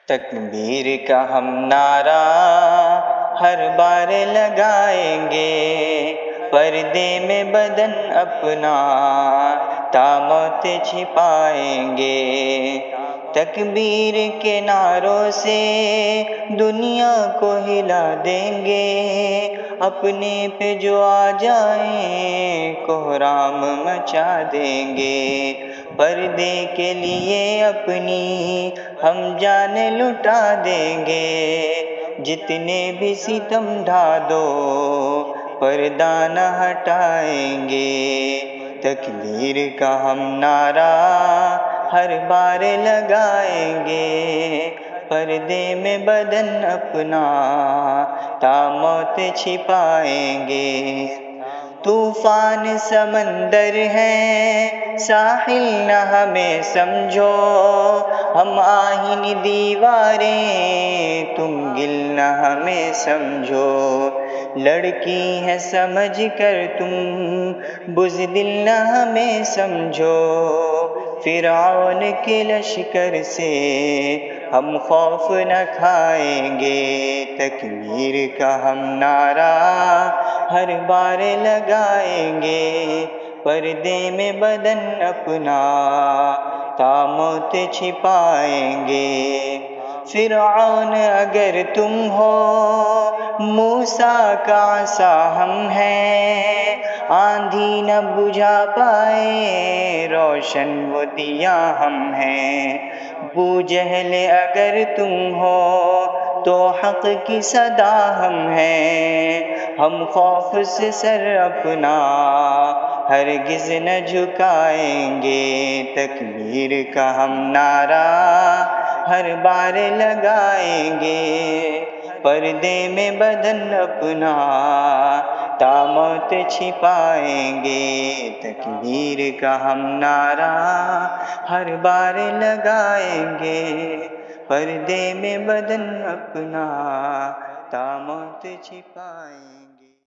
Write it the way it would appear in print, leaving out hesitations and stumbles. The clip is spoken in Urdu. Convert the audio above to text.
تکبیر کا ہم نعرہ ہر بار لگائیں گے، پردے میں بدن اپنا تا موت چھپائیں گے۔ تکبیر کے نعروں سے دنیا کو ہلا دیں گے، اپنے پہ جو آ جائیں کوہرام مچا دیں گے۔ پردے کے لیے اپنی ہم جان لٹا دیں گے، جتنے بھی ستم ڈھا دو پردہ نہ ہٹائیں گے۔ تکبیر کا ہم نعرہ ہر بار لگائیں گے، پردے میں بدن اپنا تا موت چھپائیں گے۔ طوفان سمندر ہے ساحل نہ ہمیں سمجھو، ہم آہن دیواریں تم گل نہ ہمیں سمجھو۔ لڑکی ہے سمجھ کر تم بزدل نہ ہمیں سمجھو، فرعون کے لشکر سے ہم خوف نہ کھائیں گے۔ تکبیر کا ہم نعرہ ہر بار لگائیں گے، پردے میں بدن اپنا تا موت چھپائیں گے۔ فرعون اگر تم ہو موسیٰ کا عصا ہم ہیں، آندھی نہ بجھا پائے روشن وہ دیا ہم ہیں۔ ابو جہل اگر تم ہو تو حق کی صدا ہم ہیں، ہم خوف سے سر اپنا ہرگز نہ جھکائیں گے۔ تکبیر کا ہم نعرہ ہر بار لگائیں گے، پردے میں بدن اپنا تا موت چھپائیں گے۔ تکبیر کا ہم نعرہ ہر بار لگائیں گے، پردے میں بدن اپنا تا موت چھپائیں گے۔